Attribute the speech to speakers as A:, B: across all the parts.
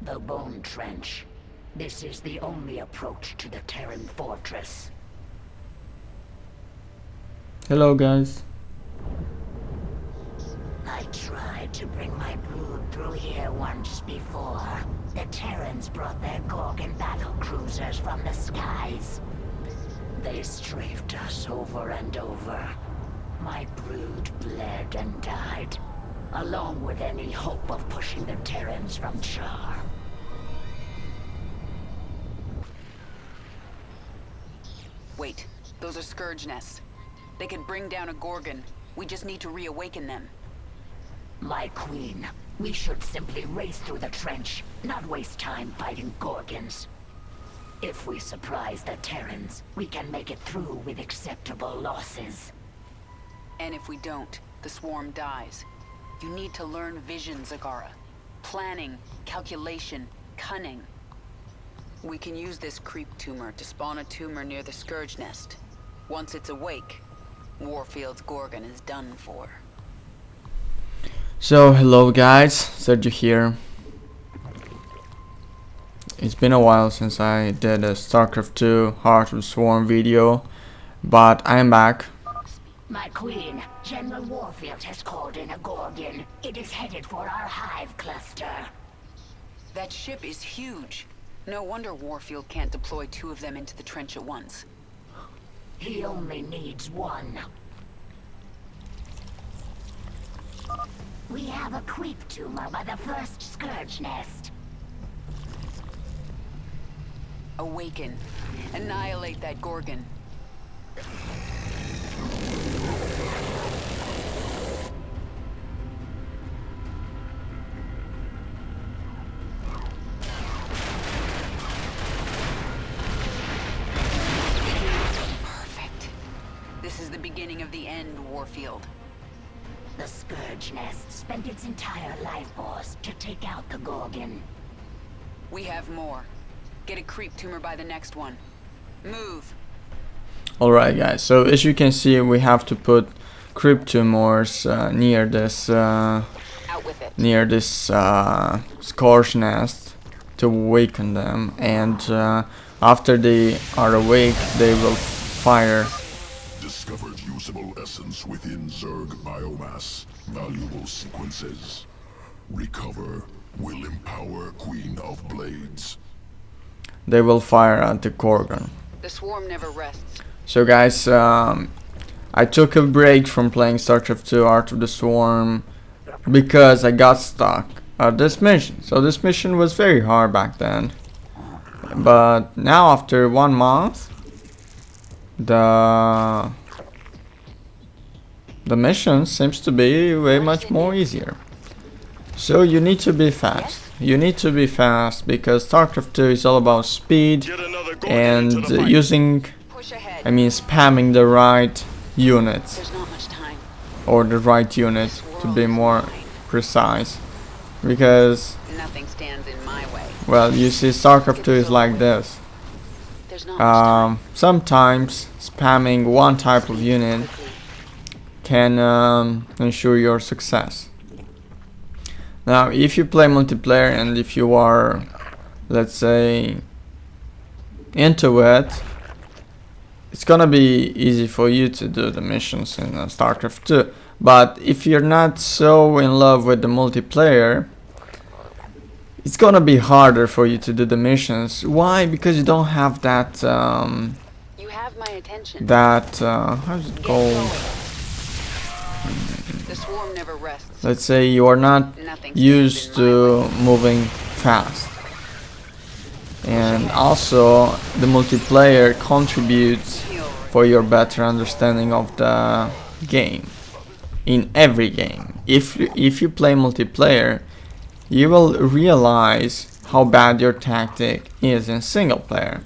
A: The Bone Trench. This is the only approach to the Terran fortress.
B: Hello guys.
A: I tried to bring my brood through here once before. The Terrans brought their Gorgon battlecruisers from the skies. They strafed us over and over. My brood bled and died, along with any hope of pushing the Terrans from Char.
C: Wait, those are Scourge nests. They could bring down a Gorgon. We just need to reawaken them.
A: My queen, we should simply race through the trench, not waste time fighting Gorgons. If we surprise the Terrans, we can make it through with acceptable losses.
C: And if we don't, the swarm dies. You need to learn vision, Zagara. Planning, calculation, cunning. We can use this creep tumor to spawn a tumor near the Scourge nest. Once it's awake, Warfield's Gorgon is done for.
B: So hello guys, Sergio here. It's been a while since I did a StarCraft II Heart of the Swarm video, but I am back.
A: My queen, General Warfield has called in a Gorgon. It is headed for our hive cluster.
C: That ship is huge. No wonder Warfield can't deploy 2 of them into the trench at once.
A: He only needs 1. We have a creep tumor by the first Scourge nest.
C: Awaken. Annihilate that Gorgon. Perfect. This is the beginning of the end, Warfield.
A: The Scourge nest spent its entire life force to take out the Gorgon.
C: We have more. Get a creep tumor by the next one. Move.
B: Alright guys, so as you can see we have to put creep tumors near this
C: Out with it.
B: Scourge nest to awaken them, and after they are awake they will fire.
D: Discovered usable essence within Zerg biomass. Valuable sequences. Recover will empower Queen of Blades.
B: They will fire at the Gorgon.
C: The swarm never rests.
B: So guys, I took a break from playing StarCraft II Heart of the Swarm because I got stuck at this mission. So this mission was very hard back then, but now after 1 month the mission seems to be way much more easier. So you need to be fast. You need to be fast because StarCraft II is all about speed and using, I mean spamming the right unit,
C: There's not much time.
B: or the right unit to be more precise, because
C: Nothing stands in my way.
B: well, you see StarCraft II is like this.
C: There's not much time.
B: Sometimes spamming one type of unit can ensure your success. Now if you play multiplayer and if you are, let's say, into it, it's gonna be easy for you to do the missions in StarCraft 2. But if you're not so in love with the multiplayer, it's gonna be harder for you to do the missions. Why? Because you don't have that
C: You have my attention.
B: how's it called?
C: The swarm never rests.
B: Let's say you are not
C: Nothing
B: used
C: stands in my
B: to moving fast, and also the multiplayer contributes for your better understanding of the game in every game. If you play multiplayer, you will realize how bad your tactic is in single player.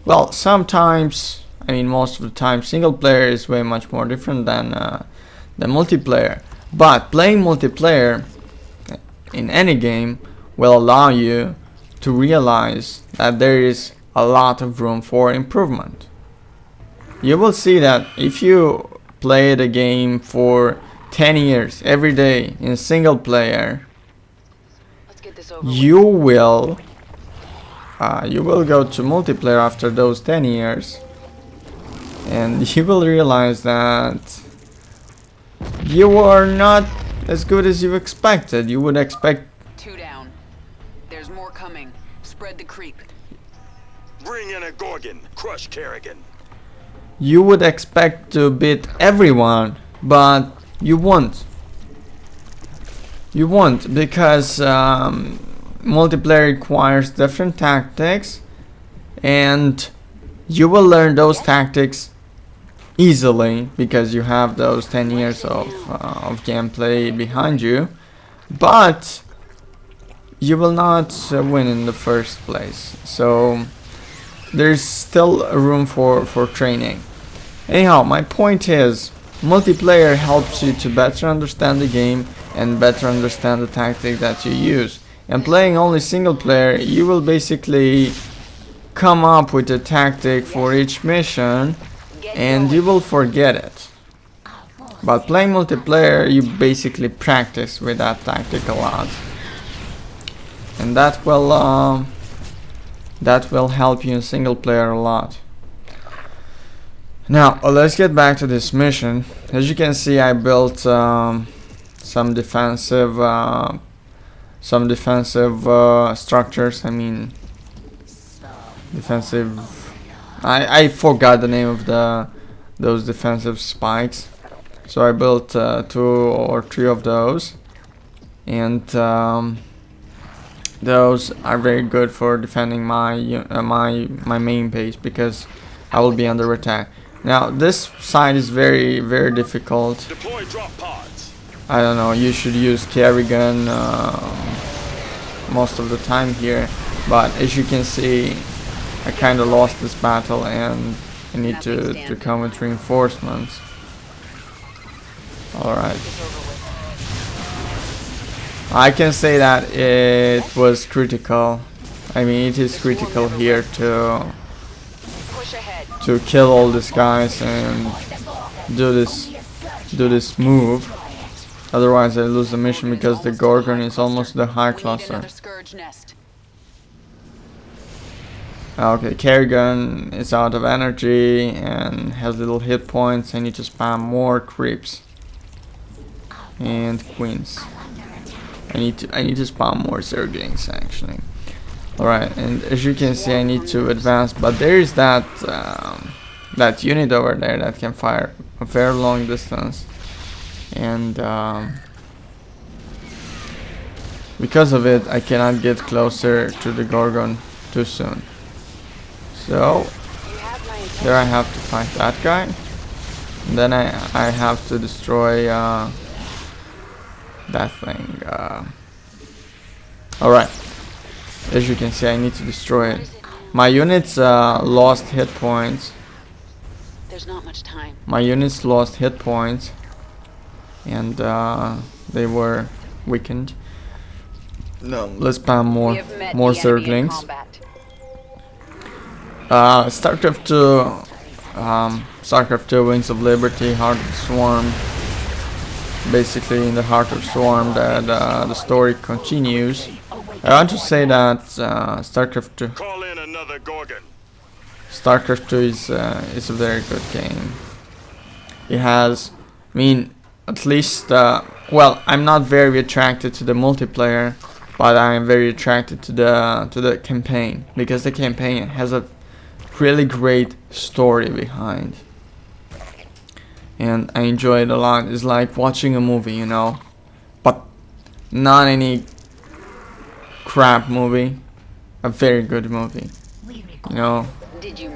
B: Well, sometimes, I mean most of the time, single player is way much more different than the multiplayer. But playing multiplayer in any game will allow you to realize that there is a lot of room for improvement. You will see that if you play the game for 10 years every day in single player,
C: this over
B: you will go to multiplayer after those 10 years, and you will realize that you are not as good as you expected. You would expect
C: 2 down. There's more coming. Spread the creep.
E: Bring in a Gorgon. Crush Kerrigan.
B: you would expect to beat everyone, but you won't. You won't, because multiplayer requires different tactics, and you will learn those tactics easily because you have those 10 years of gameplay behind you, but you will not win in the first place. So there's still room for training. Anyhow, my point is, multiplayer helps you to better understand the game and better understand the tactic that you use. And playing only single player, you will basically come up with a tactic for each mission and you will forget it. But playing multiplayer, you basically practice with that tactic a lot, and that will help you in single player a lot. Now let's get back to this mission. As you can see, I built some defensive structures. I mean, defensive. I forgot the name of those defensive spikes. So I built 2 or 3 of those, and those are very good for defending my main base, because I will be under attack. Now this side is very difficult.
E: Deploy drop pods.
B: I don't know, you should use Kerrigan most of the time here, but as you can see, I kind of lost this battle and I need to come with reinforcements. Alright. I can say that it was critical. I mean, it is critical here to kill all these guys and do this move. Otherwise I lose the mission, because the Gorgon is almost the high cluster. Okay, Kerrigan is out of energy and has little hit points. I need to spam more creeps and queens. I need to spam more Zerglings actually. Alright, and as you can see, I need to advance, but there is that unit over there that can fire a very long distance, and because of it I cannot get closer to the Gorgon too soon. So there I have to fight that guy, and then I have to destroy that thing. Alright, as you can see, I need to destroy it. My units lost hit points.
C: There's not much time.
B: My units lost hit points, and they were weakened. No, let's spam more Zerglings. StarCraft II, Wings of Liberty, Heart of the Swarm. Basically, in the Heart of the Swarm, the story continues. I want to say that StarCraft II.
E: Call in another Gorgon.
B: StarCraft II is a very good game. It has, I mean, at least, well, I'm not very attracted to the multiplayer, but I am very attracted to the campaign, because the campaign has a really great story behind, and I enjoy it a lot. It's like watching a movie, you know, but not any crap movie, a very good movie, you know.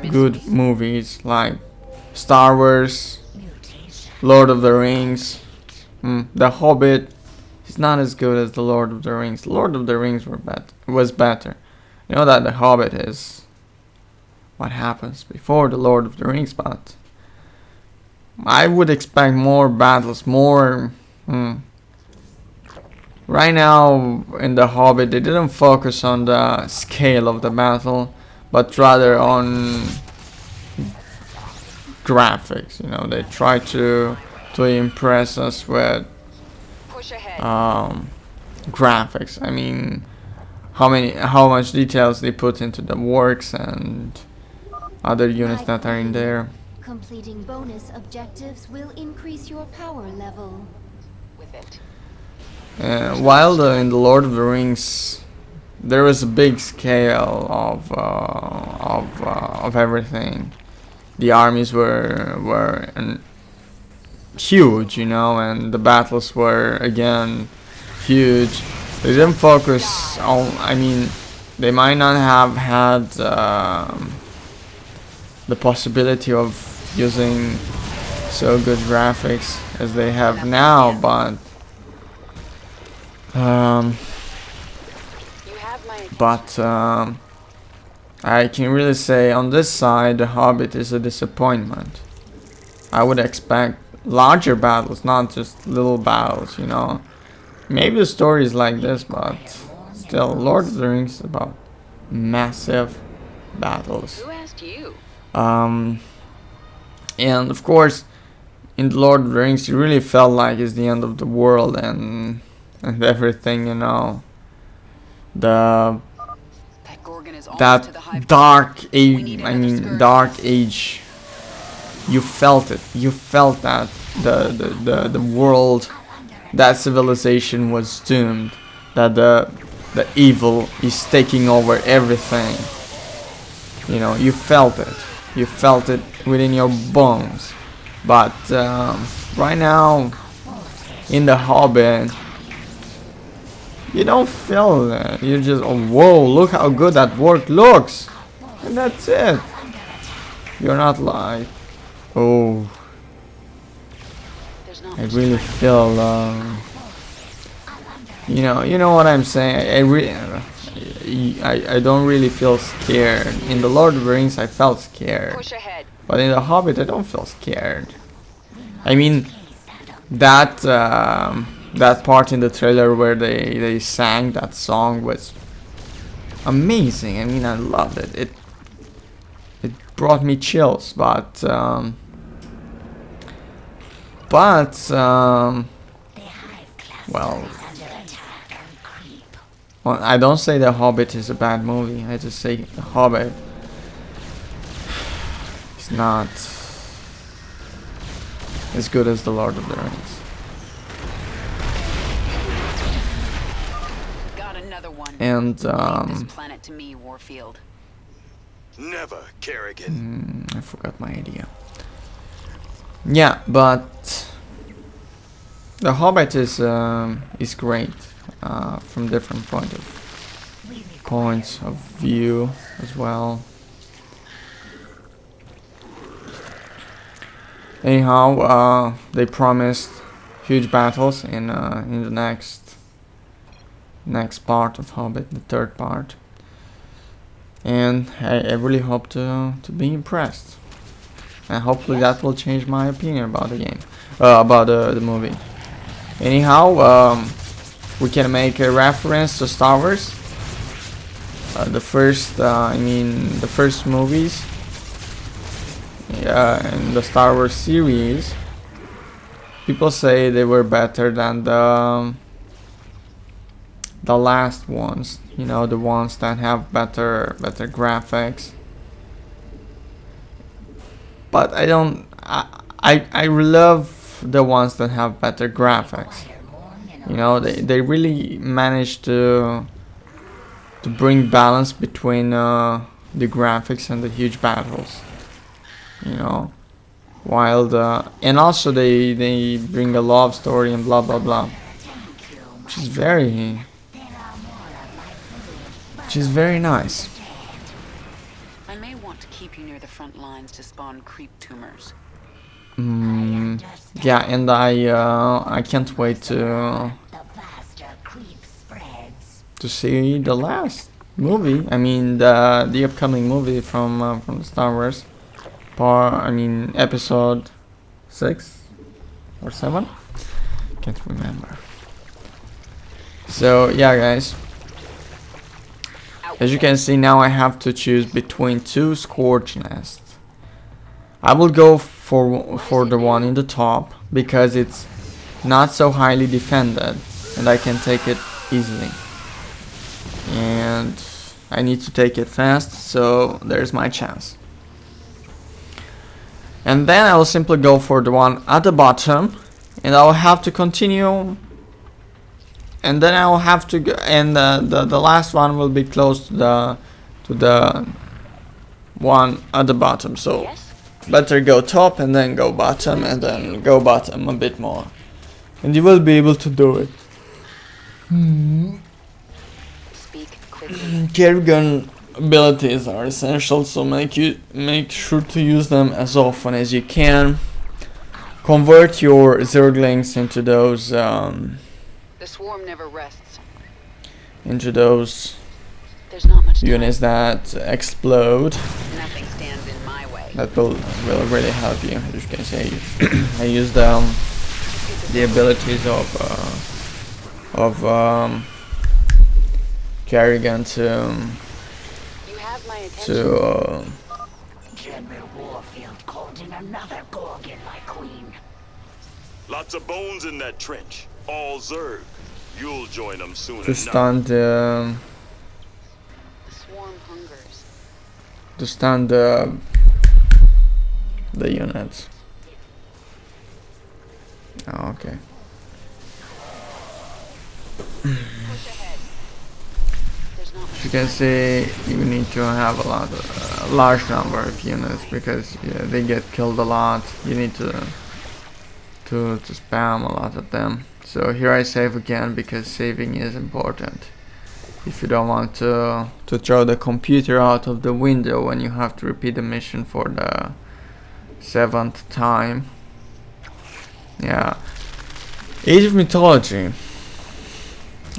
B: Good movies like Star Wars, Lord of the Rings, The Hobbit is not as good as the Lord of the Rings. The Lord of the Rings was better. You know that The Hobbit is what happens before the Lord of the Rings, but I would expect more battles, more. Right now in The Hobbit, they didn't focus on the scale of the battle, but rather on graphics. You know, they try to impress us with graphics. I mean, how much details they put into the works and other units that are in there.
F: Completing bonus objectives will increase your power level.
C: With it.
B: While in the Lord of the Rings, there was a big scale of everything. The armies were huge, you know, and the battles were again huge. They didn't focus on. I mean, they might not have had the possibility of using so good graphics as they have now, but I can really say on this side, The Hobbit is a disappointment. I would expect larger battles, not just little battles, you know. Maybe the story is like this, but still, Lord of the Rings is about massive battles.
C: Who asked you?
B: And of course, in the Lord of the Rings, it really felt like it's the end of the world and everything, you know.
C: That Gorgon is almost
B: That
C: to the high
B: dark
C: We
B: age,
C: need
B: I
C: another
B: mean,
C: skirt.
B: dark age. You felt it. You felt that the world, that civilization was doomed. That the evil is taking over everything. You know, you felt it. You felt it within your bones. But right now, in The Hobbit, you don't feel that. You just, oh, whoa, look how good that work looks. And that's it. You're not like, oh,
C: There's not
B: I
C: much
B: really
C: time.
B: feel, you know what I'm saying. I don't really feel scared. In the Lord of the Rings, I felt scared,
C: Push ahead.
B: but in The Hobbit, I don't feel scared. I mean, that that part in the trailer where they sang that song was amazing. I mean, I loved it. It brought me chills, but well, I don't say The Hobbit is a bad movie. I just say The Hobbit is not as good as The Lord of the Rings.
C: Got another one.
B: And
C: Leave this planet to me, Warfield.
E: Never, Kerrigan.
B: I forgot my idea. Yeah, but The Hobbit is great from different points of view as well. Anyhow, they promised huge battles in the next part of Hobbit, the third part, and I really hope to be impressed, and hopefully that will change my opinion about the game, about the movie. Anyhow, we can make a reference to Star Wars. The first movies in the Star Wars series. People say they were better than the last ones. You know, the ones that have better graphics. But I don't. I love the ones that have better graphics. You know, they really managed to bring balance between the graphics and the huge battles. You know, while and also they bring a love story and blah blah blah, which is very nice.
C: I may want to keep you near the front lines to spawn creep tumors.
B: Yeah, and I can't wait to see the last movie. I mean the upcoming movie from Star Wars. Episode 6 or 7? Can't remember. So yeah, guys. As you can see, now I have to choose between two Scourge nests. I will go for the one in the top because it's not so highly defended and I can take it easily. and I need to take it fast, so there's my chance. And then I will simply go for the one at the bottom, and I will have to continue, and then I will have to go, and the last one will be close to the one at the bottom. So better go top and then go bottom and then go bottom a bit more, and you will be able to do it.
C: Speak quickly.
B: Carry gun abilities are essential, so make sure to use them as often as you can. Convert your Zerglings into those
C: The swarm never rests. There's not much time.
B: units that explode.
C: Nothing stands in my way.
B: That will really help you. As you can see, I use the abilities of carry gun to
C: You have my attention.
A: General Warfield called in another Gorgon, my queen.
E: Lots of bones in that trench. All Zerg. You'll join them soon
B: to
E: enough.
B: stun
C: The swarm hungers.
B: the units. Oh, okay.
C: Push ahead. There's not
B: As
C: much
B: you can see, you need to have a large number of units because they get killed a lot. You need to spam a lot of them. So here I save again because saving is important. If you don't want to throw the computer out of the window when you have to repeat the mission for the 7th time. Yeah. Age of Mythology.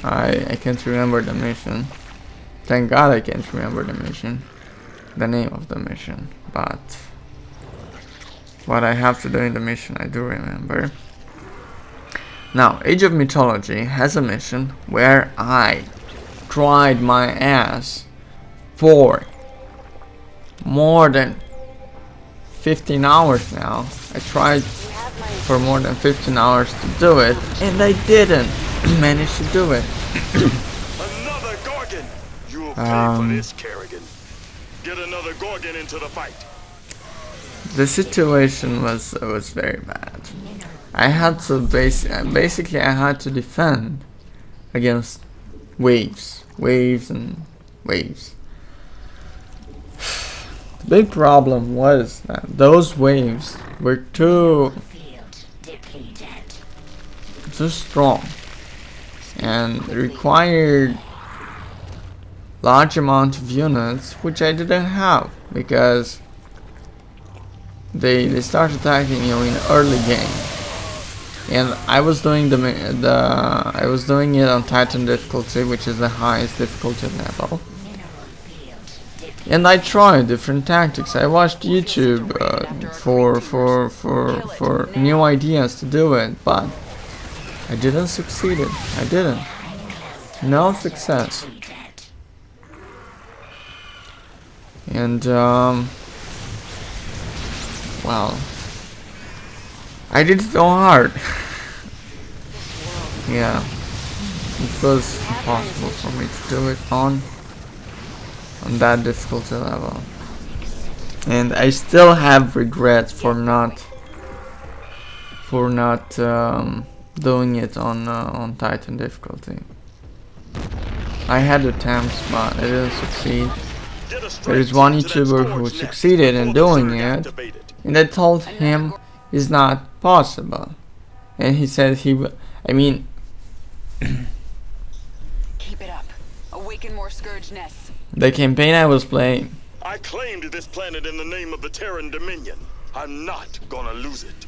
B: I can't remember the mission. Thank God I can't remember the mission. The name of the mission. But what I have to do in the mission I do remember. Now, Age of Mythology has a mission where I tried my ass for more than 15 hours now. I tried for more than 15 hours to do it, and I didn't manage to do it.
E: Another Gorgon! You'll pay for this, Kerrigan. Get another Gorgon into the fight.
B: The situation was very bad. I had to basically I had to defend against waves and waves. The big problem was that those waves were too strong and required large amount of units, which I didn't have because they start attacking you in early game, and I was doing I was doing it on Titan difficulty, which is the highest difficulty level. And I tried different tactics. I watched YouTube for new ideas to do it, but I didn't succeed. I didn't. No success. And well, I did it so hard. Yeah, it was impossible for me to do it on that difficulty level, and I still have regrets for not doing it on Titan difficulty. I had attempts, but I didn't succeed. There is one YouTuber who succeeded in doing it, and I told him it's not possible, and he said he will. I mean,
C: Keep it up. Awaken more scourge nests.
B: the campaign I was playing,
E: I claimed this planet in the name of the Terran Dominion. I'm not gonna lose it.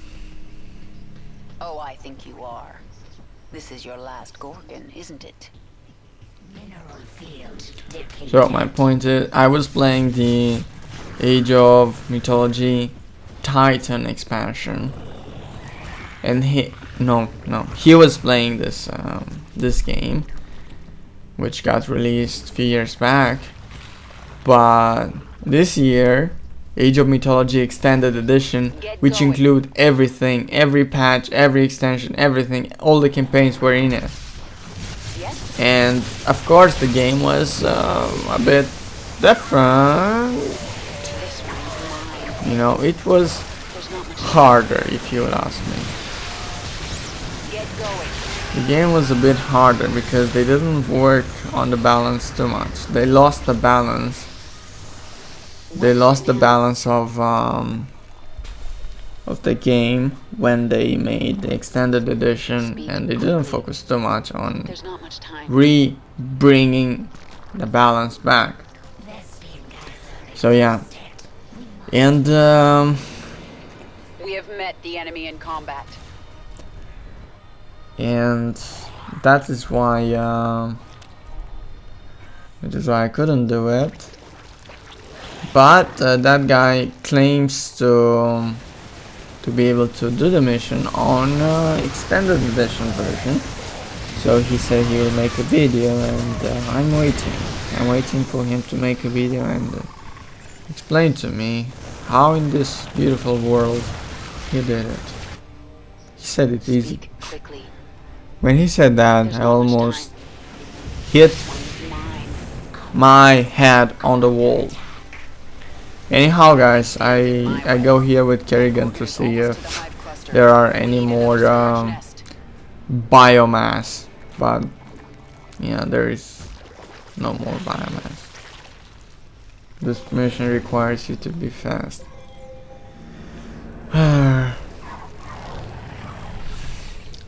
C: Oh, I think you are. This is your last Gorgon, isn't it?
A: Mineral field depleted.
B: so my point is, I was playing the Age of Mythology Titan expansion, and he was playing this game, which got released a few years back. But this year, Age of Mythology Extended Edition, which include everything, every patch, every extension, everything, all the campaigns were in it.
C: Yes?
B: And of course the game was a bit different. You know, it was harder, if you would ask me. The game was a bit harder because they didn't work on the balance too much. They lost the balance. They lost the balance of the game when they made the extended edition, and they didn't focus too much on bringing the balance back. So yeah, and
C: We have met the enemy in combat.
B: and that is why I couldn't do it. But that guy claims to be able to do the mission on extended edition version. So he said he will make a video, and I'm waiting for him to make a video and explain to me how in this beautiful world he did it. He said it's easy. When he said that, I almost hit my head on the wall. Anyhow guys, I go here with Kerrigan to see if there are any more biomass, but yeah, there is no more biomass. This mission requires you to be fast.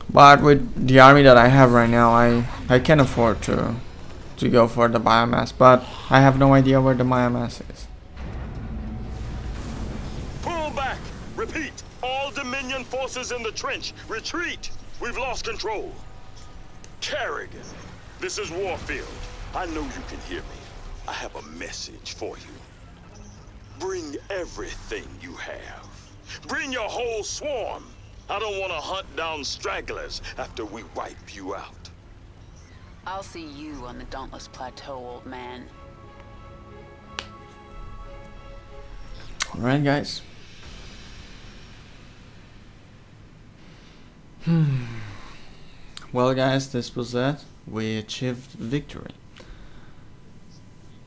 B: But with the army that I have right now, I can afford to go for the biomass, but I have no idea where the biomass is.
E: Pull back! Repeat! All Dominion forces in the trench! Retreat! We've lost control! Kerrigan, this is Warfield. I know you can hear me. I have a message for you. Bring everything you have. Bring your whole swarm. I don't want to hunt down stragglers after we wipe you out.
C: I'll see you on the Dauntless Plateau, old man.
B: Alright guys. Well guys, this was it. We achieved victory.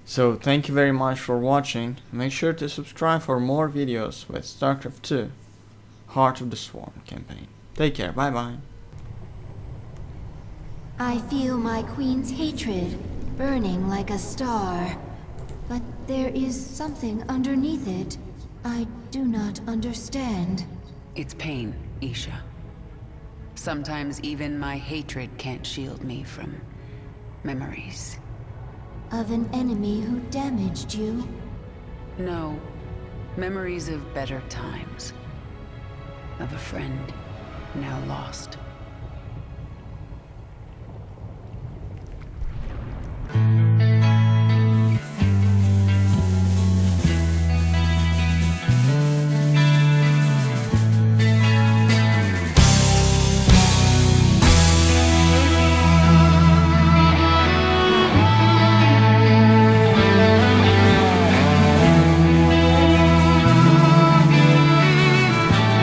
B: So thank you very much for watching. Make sure to subscribe for more videos with StarCraft II Heart of the Swarm campaign. Take care, bye bye.
F: I feel my queen's hatred burning like a star. But there is something underneath it I do not understand.
C: It's pain, Isha. Sometimes even my hatred can't shield me from memories.
F: Of an enemy who damaged you?
C: No, memories of better times. Of a friend now lost.